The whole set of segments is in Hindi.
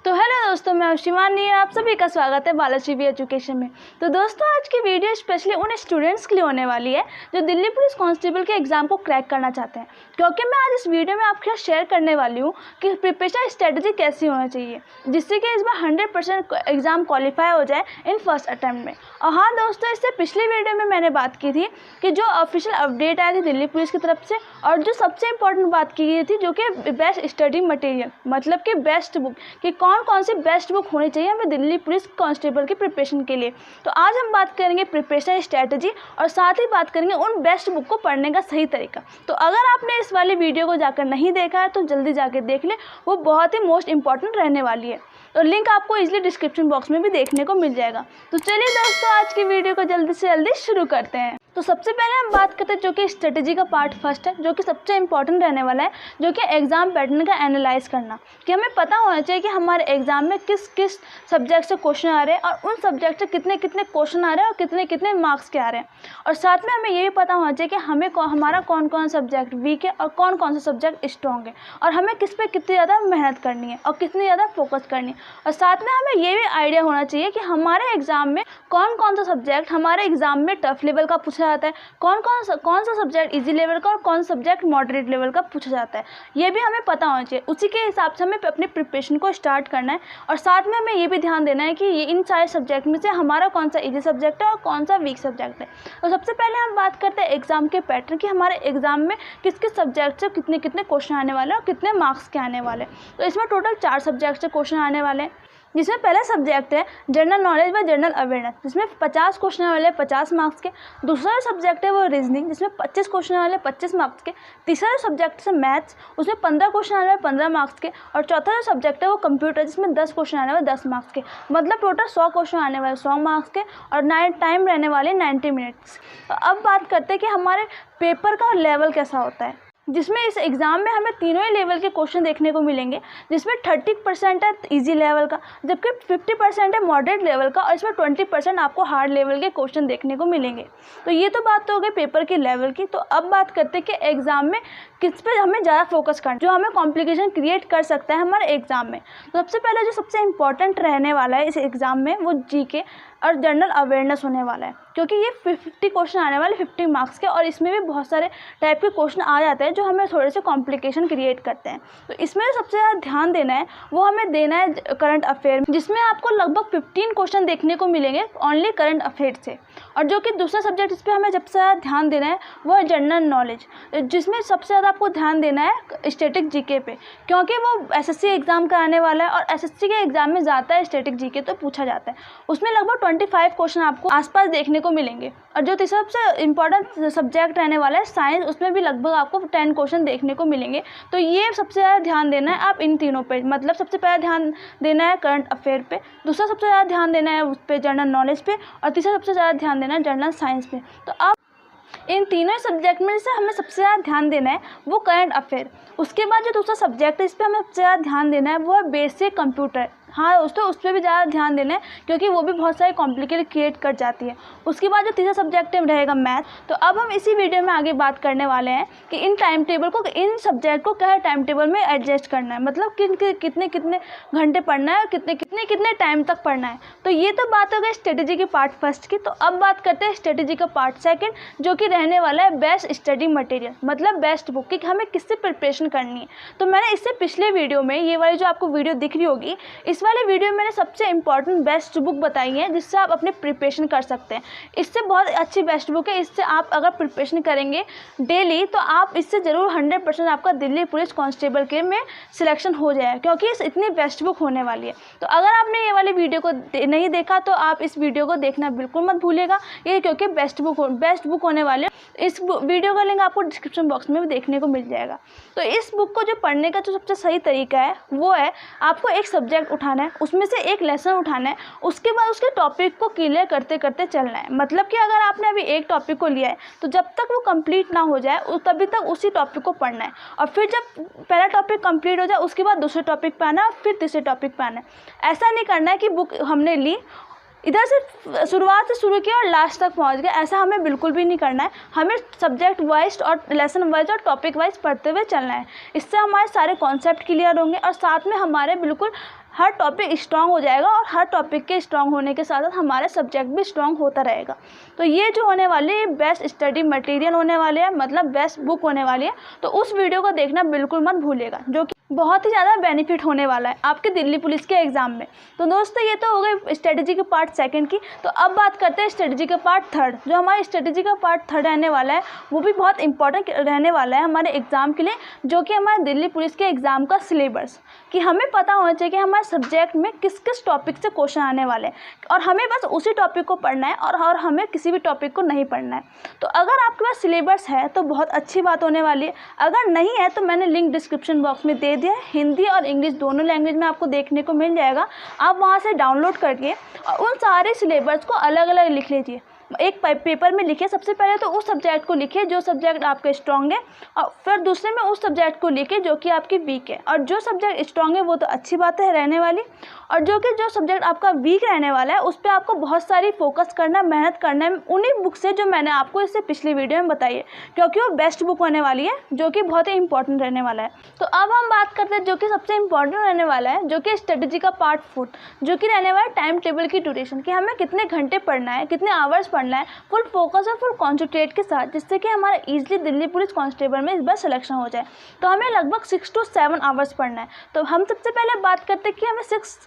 तो हेलो दोस्तों, मैं शिवानी, आप सभी का स्वागत है बालाजी वी एजुकेशन में। तो दोस्तों, आज की वीडियो स्पेशली उन स्टूडेंट्स के लिए होने वाली है जो दिल्ली पुलिस कांस्टेबल के एग्ज़ाम को क्रैक करना चाहते हैं, क्योंकि मैं आज इस वीडियो में आपके साथ शेयर करने वाली हूँ कि प्रिपरेशन स्ट्रेटजी कैसी होना चाहिए जिससे कि इस बार 100% एग्ज़ाम क्वालिफाई हो जाए इन फर्स्ट अटैम्प्ट में। और हाँ दोस्तों, इससे पिछली वीडियो में मैंने बात की थी कि जो ऑफिशियल अपडेट आई थी दिल्ली पुलिस की तरफ से, और जो सबसे इम्पोर्टेंट बात की गई थी जो कि बेस्ट स्टडी मटेरियल, मतलब कि बेस्ट बुक, कि कौन सी बेस्ट बुक होनी चाहिए हमें दिल्ली पुलिस कांस्टेबल की प्रिपरेशन के लिए। तो आज हम बात करेंगे प्रिपरेशन स्ट्रेटजी और साथ ही बात करेंगे उन बेस्ट बुक को पढ़ने का सही तरीका। तो अगर आपने इस वाली वीडियो को जाकर नहीं देखा है तो जल्दी जाके देख ले, वो बहुत ही मोस्ट इंपॉर्टेंट रहने वाली है। तो लिंक आपको इजीली डिस्क्रिप्शन बॉक्स में भी देखने को मिल जाएगा। तो चलिए दोस्तों, आज की वीडियो को जल्दी से जल्दी शुरू करते हैं। तो सबसे पहले हम बात करते हैं जो कि स्ट्रेटजी का पार्ट फर्स्ट है, जो कि सबसे इंपॉर्टेंट रहने वाला है, जो कि एग्जाम पैटर्न का एनालाइज करना। कि हमें पता होना चाहिए कि हमारे एग्जाम में किस किस सब्जेक्ट से क्वेश्चन आ रहे हैं और उन सब्जेक्ट से कितने कितने क्वेश्चन आ रहे हैं और कितने कितने मार्क्स के आ रहे हैं। और साथ में हमें ये भी पता होना चाहिए कि हमें हमारा कौन कौन सब्जेक्ट वीक है और कौन कौन सा सब्जेक्ट स्ट्रॉन्ग है, और हमें किस पे कितनी ज़्यादा मेहनत करनी है और कितनी ज़्यादा फोकस करनी है। और साथ में हमें ये भी आइडिया होना चाहिए कि हमारे एग्जाम में कौन सा सब्जेक्ट हमारे एग्जाम में टफ लेवल का पूछा जाता है, कौन सा सब्जेक्ट इजी लेवल का और कौन सा सब्जेक्ट मॉडरेट लेवल का पूछा जाता है, ये भी हमें पता होना चाहिए। उसी के हिसाब से हमें अपने प्रिपरेशन को स्टार्ट करना है। और साथ में हमें ये भी ध्यान देना है कि ये इन सारे सब्जेक्ट में से हमारा कौन सा इजी सब्जेक्ट है और कौन सा वीक सब्जेक्ट है। तो सबसे पहले हम बात करते हैं एग्जाम के पैटर्न कि हमारे एग्जाम में किस किस सब्जेक्ट से कितने कितने क्वेश्चन आने वाले हैं और कितने मार्क्स के आने वाले हैं। तो इसमें टोटल 4 सब्जेक्ट से क्वेश्चन आने वाले हैं, जिसमें पहला सब्जेक्ट है जनरल नॉलेज व जनरल अवेयरनेस, जिसमें 50 क्वेश्चन वाले 50 मार्क्स के। दूसरा सब्जेक्ट है वो रीजनिंग, जिसमें 25 क्वेश्चन वाले 25 मार्क्स के। तीसरा सब्जेक्ट है मैथ्स, उसमें 15 क्वेश्चन आने वाले 15 मार्क्स के। और चौथा जो सब्जेक्ट है वो कंप्यूटर, जिसमें 10 क्वेश्चन आने वाले 10 मार्क्स के। मतलब टोटल 100 क्वेश्चन आने वाले 100 मार्क्स के, और टाइम रहने वाले 90 मिनट्स। तो अब बात करते हैं कि हमारे पेपर का लेवल कैसा होता है, जिसमें इस एग्ज़ाम में हमें तीनों ही लेवल के क्वेश्चन देखने को मिलेंगे, जिसमें 30% है इजी लेवल का, जबकि 50% है मॉडरेट लेवल का, और इसमें 20% आपको हार्ड लेवल के क्वेश्चन देखने को मिलेंगे। तो ये तो बात हो गई पेपर के लेवल की। तो अब बात करते हैं कि एग्ज़ाम में किस पे हमें ज़्यादा फोकस करना, जो हमें कॉम्प्लिकेशन क्रिएट कर सकता है हमारे एग्ज़ाम में। तो सबसे पहले जो सबसे इंपॉर्टेंट रहने वाला है इस एग्ज़ाम में वो जीके और जनरल अवेयरनेस होने वाला है, क्योंकि ये 50 क्वेश्चन आने वाले 50 मार्क्स के, और इसमें भी बहुत सारे टाइप के क्वेश्चन आ जाते हैं जो हमें थोड़े से कॉम्प्लिकेशन क्रिएट करते हैं। तो इसमें सबसे ज़्यादा ध्यान देना है वो हमें देना है करंट अफेयर, जिसमें आपको लगभग 15 क्वेश्चन देखने को मिलेंगे ओनली करंट अफेयर से। और जो कि दूसरा सब्जेक्ट इस पर हमें सबसे ज़्यादा ध्यान देना है वो है जनरल नॉलेज, जिसमें सबसे ज़्यादा आपको ध्यान देना है स्टैटिक जीके पे, क्योंकि वो एसएससी एग्ज़ाम कराने वाला है और एसएससी के एग्ज़ाम में ज़्यादा है स्टैटिक जीके तो पूछा जाता है। उसमें लगभग 25 क्वेश्चन आपको आसपास देखने को मिलेंगे। और जो तीसरा सबसे इंपॉर्टेंट सब्जेक्ट रहने वाला है साइंस, उसमें भी लगभग आपको 10 क्वेश्चन देखने को मिलेंगे। तो ये सबसे ज़्यादा ध्यान देना है आप इन तीनों पे, मतलब सबसे पहले ध्यान देना है करंट अफेयर पे, दूसरा सबसे ज़्यादा ध्यान देना है उस पर जनरल नॉलेज पे, और तीसरा सबसे ज़्यादा ध्यान देना है जनरल साइंस पे। तो आप इन तीनों सब्जेक्ट में से हमें सबसे ज़्यादा ध्यान देना है वो करंट अफेयर। उसके बाद जो दूसरा सब्जेक्ट है इस पर हमें सबसे ज़्यादा ध्यान देना है वो है बेसिक कंप्यूटर। हाँ दोस्तों, उस पर भी ज़्यादा ध्यान देना है क्योंकि वो भी बहुत सारे कॉम्प्लिकेटेड क्रिएट कर जाती है। उसके बाद जो तीसरा सब्जेक्ट रहेगा मैथ। तो अब हम इसी वीडियो में आगे बात करने वाले हैं कि इन टाइम टेबल को, इन सब्जेक्ट को क्या टाइम टेबल में एडजस्ट करना है, मतलब कितने कितने घंटे पढ़ना है और कितने टाइम तक पढ़ना है। तो ये तो बात हो गई स्ट्रेटेजी के पार्ट फर्स्ट की। तो अब बात करते हैं स्ट्रेटेजी का पार्ट सेकेंड, जो कि रहने वाला है बेस्ट स्टडी मटेरियल, मतलब बेस्ट बुक, कि हमें किससे प्रिपरेशन करनी है। तो मैंने इससे पिछले वीडियो में, ये वाली जो आपको वीडियो दिख रही होगी, इस वाले वीडियो में मैंने सबसे इंपॉर्टेंट बेस्ट बुक बताई है जिससे आप अपने प्रिपरेशन कर सकते हैं। इससे बहुत अच्छी बेस्ट बुक है, इससे आप अगर प्रिपरेशन करेंगे डेली तो आप इससे ज़रूर 100% आपका दिल्ली पुलिस कांस्टेबल के में सिलेक्शन हो जाएगा, क्योंकि इतनी बेस्ट बुक होने वाली है। तो अगर आपने ये वाली वीडियो को नहीं देखा तो आप इस वीडियो को देखना बिल्कुल मत भूलिएगा, ये क्योंकि बेस्ट बुक होने वाले। इस वीडियो का लिंक आपको डिस्क्रिप्शन बॉक्स में भी देखने को मिल जाएगा। तो इस बुक को जो पढ़ने का जो सबसे सही तरीका है वो है आपको एक सब्जेक्ट उठाना है, उसमें से एक लेसन उठाना है, उसके बाद उसके टॉपिक को क्लियर करते करते चलना है। मतलब कि अगर आपने अभी एक टॉपिक को लिया है तो जब तक वो कंप्लीट ना हो जाए तभी तक उसी टॉपिक को पढ़ना है, और फिर जब पहला टॉपिक कंप्लीट हो जाए उसके बाद दूसरे टॉपिक पे आना है, फिर तीसरे टॉपिक पे आना है। ऐसा नहीं करना है कि बुक हमने ली इधर से शुरुआत से शुरू किया और लास्ट तक पहुंच गए, ऐसा हमें बिल्कुल भी नहीं करना है। हमें सब्जेक्ट वाइज और लेसन वाइज और टॉपिक वाइज पढ़ते हुए चलना है। इससे हमारे सारे कॉन्सेप्ट क्लियर होंगे और साथ में हमारे बिल्कुल हर टॉपिक स्ट्रांग हो जाएगा और हर टॉपिक के स्ट्रांग होने के साथ साथ हमारा सब्जेक्ट भी स्ट्रांग होता रहेगा। तो ये जो होने वाली है बेस्ट स्टडी मटेरियल होने वाले हैं, मतलब बेस्ट बुक होने वाली है। तो उस वीडियो को देखना बिल्कुल मत भूलिएगा, जो कि बहुत ही ज़्यादा बेनिफिट होने वाला है आपके दिल्ली पुलिस के एग्ज़ाम में। तो दोस्तों ये तो हो गई स्ट्रेटजी के पार्ट सेकंड की। तो अब बात करते हैं स्ट्रेटजी के पार्ट थर्ड। जो हमारी स्ट्रेटजी का पार्ट थर्ड रहने वाला है वो भी बहुत इंपॉर्टेंट रहने वाला है हमारे एग्ज़ाम के लिए, जो कि हमारे दिल्ली पुलिस के एग्ज़ाम का सिलेबस, कि हमें पता होना चाहिए कि हमारे सब्जेक्ट में किस किस टॉपिक से क्वेश्चन आने वाले हैं और हमें बस उसी टॉपिक को पढ़ना है और हमें किसी भी टॉपिक को नहीं पढ़ना है। तो अगर आपके पास सिलेबस है तो बहुत अच्छी बात होने वाली है, अगर नहीं है तो मैंने लिंक डिस्क्रिप्शन बॉक्स में दे दिया है। हिंदी और इंग्लिश दोनों लैंग्वेज में आपको देखने को मिल जाएगा। आप वहाँ से डाउनलोड करके और उन सारे सिलेबस को अलग अलग लिख लीजिए। एक पेपर में लिखिए, सबसे पहले तो उस सब्जेक्ट को लिखिए जो सब्जेक्ट आपका स्ट्रॉन्ग है, और फिर दूसरे में उस सब्जेक्ट को लिखिए जो कि आपकी वीक है। और जो सब्जेक्ट स्ट्रॉन्ग है वो तो अच्छी बात है रहने वाली, और जो सब्जेक्ट आपका वीक रहने वाला है उस पर आपको बहुत सारी फोकस करना, मेहनत करना है उन्हीं बुक से जो मैंने आपको इससे पिछली वीडियो में बताई है, क्योंकि वो बेस्ट बुक होने वाली है जो कि बहुत ही इंपॉर्टेंट रहने वाला है। तो अब हम बात करते हैं जो कि सबसे इंपॉर्टेंट रहने वाला है, जो कि स्ट्रेटजी का पार्ट 4, जो कि रहने वाला है टाइम टेबल की ड्यूरेशन, कि हमें कितने घंटे पढ़ना है, कितने आवर्स पढ़ना है, फुल फोकस और फुल कॉन्सेंट्रेट के साथ, जिससे कि हमारा ईजिली दिल्ली पुलिस कांस्टेबल में इस बार सिलेक्शन हो जाए। तो हमें लगभग 6 to 7 आवर्स पढ़ना है। तो हम सबसे पहले बात करते हैं कि हमें 6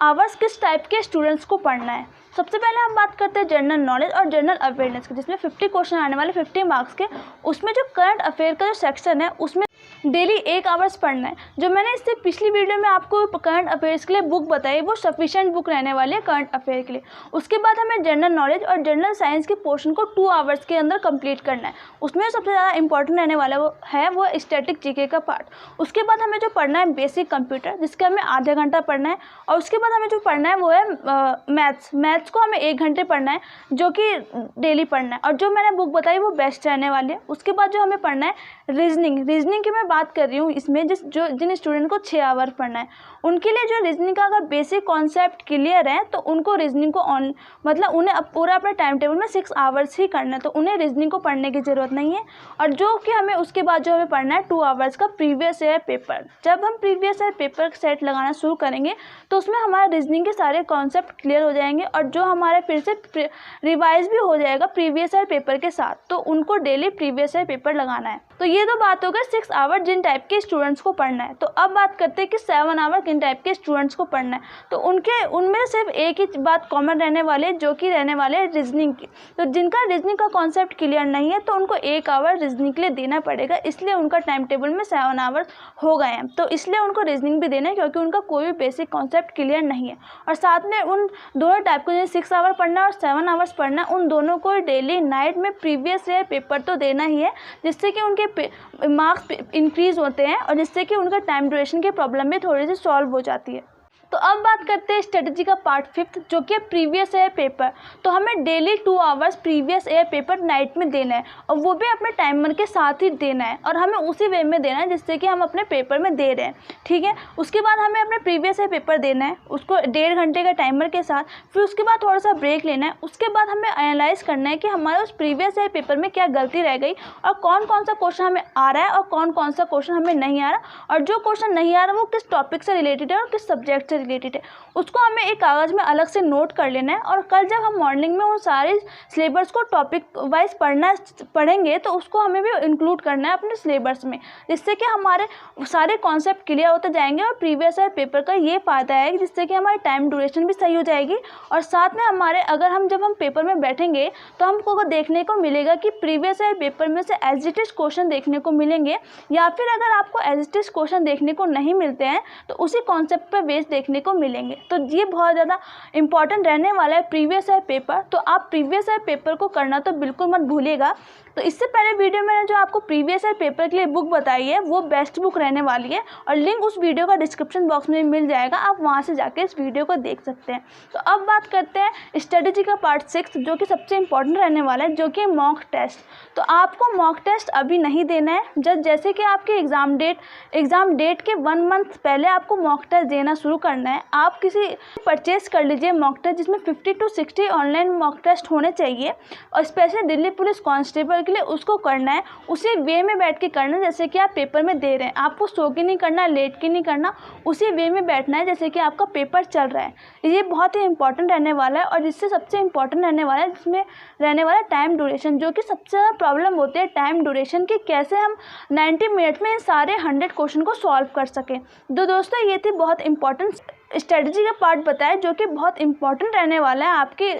आवर्स किस टाइप के स्टूडेंट्स को पढ़ना है। सबसे पहले हम बात करते हैं जनरल नॉलेज और जनरल अवेयरनेस की, जिसमें 50 क्वेश्चन आने वाले 50 मार्क्स के। उसमें जो करंट अफेयर का जो सेक्शन है उसमें डेली 1 आवर्स पढ़ना है। जो मैंने इससे पिछली वीडियो में आपको करंट अफेयर्स के लिए बुक बताई वो सफिशिएंट बुक रहने वाली है करंट अफेयर के लिए। उसके बाद हमें जनरल नॉलेज और जनरल साइंस के पोर्शन को 2 आवर्स के अंदर कंप्लीट करना है। उसमें सबसे ज़्यादा इंपॉर्टेंट रहने वाला वो स्टैटिक जीके का पार्ट। उसके बाद हमें जो पढ़ना है बेसिक कंप्यूटर, जिसका हमें आधा घंटा पढ़ना है। और उसके बाद हमें जो पढ़ना है वो है मैथ्स को हमें 1 घंटे पढ़ना है, जो कि डेली पढ़ना है। और जो मैंने बुक बताई वो बेस्ट रहने वाली है। उसके बाद जो हमें पढ़ना है रीजनिंग की मैं बात कर रही हूँ इसमें, जिन स्टूडेंट को 6 आवर पढ़ना है उनके लिए जो रीजनिंग का अगर बेसिक कॉन्सेप्ट क्लियर है तो उनको रीजनिंग को मतलब उन्हें पूरा अपने टाइम टेबल में 6 आवर्स ही करना है, तो उन्हें रीजनिंग को पढ़ने की ज़रूरत नहीं है। और जो कि हमें उसके बाद जो हमें पढ़ना है 2 आवर्स का प्रीवियस ईयर पेपर। जब हम प्रीवियस ईयर पेपर सेट लगाना शुरू करेंगे तो उसमें हमारे रीजनिंग के सारे कॉन्सेप्ट क्लियर हो जाएंगे और जो हमारे फिर से रिवाइज भी हो जाएगा प्रीवियस ईयर पेपर के साथ। तो उनको डेली प्रीवियस ईयर पेपर लगाना है। तो ये तो बात हो गई 6 आवर जिन टाइप के स्टूडेंट्स को पढ़ना है। तो अब बात करते हैं कि 7 आवर किन टाइप के स्टूडेंट्स को पढ़ना है। तो उनमें सिर्फ एक ही बात कॉमन रहने वाली है, जो कि रहने वाले है रीजनिंग की। तो जिनका रीजनिंग का कॉन्सेप्ट क्लियर नहीं है तो उनको 1 आवर रीजनिंग के लिए देना पड़ेगा, इसलिए उनका टाइम टेबल में 7 आवर्स हो गए हैं। तो इसलिए उनको रीजनिंग भी देना है, क्योंकि उनका कोई भी बेसिक कॉन्सेप्ट क्लियर नहीं है। और साथ में उन दोनों टाइप को, जैसे 6 आवर पढ़ना है और 7 आवर्स पढ़ना है, उन दोनों को डेली नाइट में प्रीवियस ईयर पेपर तो देना ही है, जिससे कि उनके मार्क्स इंक्रीज होते हैं और जिससे कि उनका टाइम ड्यूरेशन की प्रॉब्लम भी थोड़ी सी सॉल्व हो जाती है। तो अब बात करते हैं स्ट्रेटजी का पार्ट 5, जो कि प्रीवियस ईयर पेपर। तो हमें daily 2 hours previous year paper night में देना है, और वो भी अपने टाइमर के साथ ही देना है, और हमें उसी वे में देना है जिससे कि हम अपने पेपर में दे रहे हैं, ठीक है। उसके बाद हमें अपने प्रीवियस ईयर पेपर देना है, उसको 1.5 घंटे का टाइमर के साथ। फिर उसके बाद थोड़ा सा ब्रेक लेना है। उसके बाद हमें एनालाइज करना है कि हमारे उस प्रीवियस ईयर पेपर में क्या गलती रह गई और कौन कौन सा क्वेश्चन हमें आ रहा है और कौन कौन सा क्वेश्चन हमें नहीं आ रहा, और जो क्वेश्चन नहीं आ रहा वो किस टॉपिक से रिलेटेड है और किस सब्जेक्ट से रिलेटेड है, उसको हमें एक कागज़ में अलग से नोट कर लेना है। और कल जब हम मॉर्निंग में उन सारे सिलेबस को टॉपिक वाइज पढ़ेंगे तो उसको हमें भी इंक्लूड करना है अपने सिलेबस में, जिससे कि हमारे सारे कॉन्सेप्ट क्लियर होते जाएंगे। और प्रीवियस ईयर पेपर का ये फ़ायदा है कि जिससे कि हमारी टाइम ड्यूरेशन भी सही हो जाएगी, और साथ में हमारे जब हम पेपर में बैठेंगे तो हमको देखने को मिलेगा कि प्रीवियस ईयर पेपर में से एज इट इज क्वेश्चन देखने को मिलेंगे, या फिर अगर आपको एज इट इज क्वेश्चन देखने को नहीं मिलते हैं तो उसी कॉन्सेप्ट पर बेस देखने को मिलेंगे। तो ये बहुत ज़्यादा इंपॉर्टेंट रहने वाला है प्रीवियस ईयर पेपर। तो आप प्रीवियस ईयर पेपर को करना तो बिल्कुल मत भूलिएगा। तो इससे पहले वीडियो में जो आपको प्रीवियस ईयर पेपर के लिए बुक बताई है वो बेस्ट बुक रहने वाली है, और लिंक उस वीडियो का डिस्क्रिप्शन बॉक्स में मिल जाएगा, आप वहां से जाके इस वीडियो को देख सकते हैं। तो अब बात करते हैं स्ट्रेटजी का पार्ट 6, जो कि सबसे इंपॉर्टेंट रहने वाला है, जो कि मॉक टेस्ट। तो आपको मॉक टेस्ट अभी नहीं देना है। जैसे कि आपके एग्ज़ाम डेट के 1 मंथ पहले आपको मॉक टेस्ट देना शुरू करना है। आप किसी परचेज कर लीजिए मॉक टेस्ट, जिसमें 50 to 60 ऑनलाइन मॉक टेस्ट होने चाहिए, और स्पेशली दिल्ली पुलिस कांस्टेबल के लिए उसको करना है उसी वे में बैठ के करना है जैसे कि आप पेपर में दे रहे हैं। आपको सो के नहीं करना, लेट के नहीं करना, उसी वे में बैठना है जैसे कि आपका पेपर चल रहा है। ये बहुत ही इंपॉर्टेंट रहने वाला है। और जिससे सबसे इंपॉर्टेंट रहने वाला है जिसमें रहने वाला टाइम ड्यूरेशन, जो कि सबसे ज़्यादा प्रॉब्लम होती है टाइम ड्यूरेशन की, कैसे हम 90 मिनट में इन सारे 100 क्वेश्चन को सॉल्व कर सकें। तो दोस्तों ये थी बहुत इंपॉर्टेंट स्ट्रेटजी का पार्ट बताया जो कि बहुत इंपॉर्टेंट रहने वाला है आपके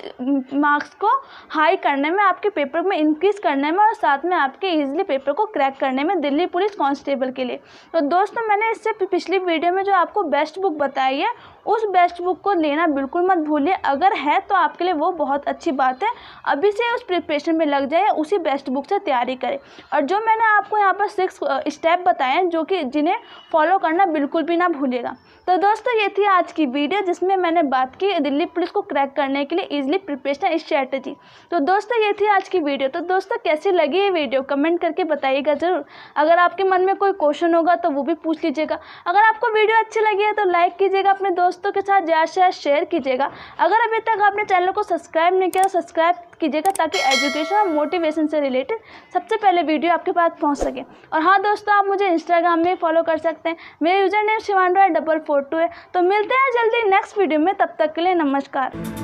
मार्क्स को हाई करने में, आपके पेपर में इंक्रीज़ करने में और साथ में आपके इजीली पेपर को क्रैक करने में दिल्ली पुलिस कांस्टेबल के लिए। तो दोस्तों मैंने इससे पिछली वीडियो में जो आपको बेस्ट बुक बताई है उस बेस्ट बुक को लेना बिल्कुल मत भूलिए। अगर है तो आपके लिए वो बहुत अच्छी बात है, अभी से उस प्रिपरेशन में लग जाए, उसी बेस्ट बुक से तैयारी करें। और जो मैंने आपको यहाँ पर 6 स्टेप बताए हैं जो कि जिन्हें फॉलो करना बिल्कुल भी ना भूलिएगा। तो दोस्तों ये थी आज की वीडियो जिसमें मैंने बात की दिल्ली पुलिस को क्रैक करने के लिए इजीली प्रिपरेशन स्ट्रेटजी। तो दोस्तों ये थी आज की वीडियो। तो दोस्तों कैसी लगी ये वीडियो कमेंट करके बताइएगा ज़रूर। अगर आपके मन में कोई क्वेश्चन होगा तो वो भी पूछ लीजिएगा। अगर आपको वीडियो अच्छी लगी है तो लाइक कीजिएगा, अपने दोस्तों के साथ ज़्यादा से ज़्यादा शेयर कीजिएगा। अगर अभी तक आपने चैनल को सब्सक्राइब नहीं किया तो सब्सक्राइब कीजिएगा ताकि एजुकेशन और मोटिवेशन से रिलेटेड सबसे पहले वीडियो आपके पास पहुंच सके। और हाँ दोस्तों आप मुझे इंस्टाग्राम में फॉलो कर सकते हैं, मेरा यूज़र नेम शिवानू 442 है। तो मिलते हैं जल्दी नेक्स्ट वीडियो में, तब तक के लिए नमस्कार।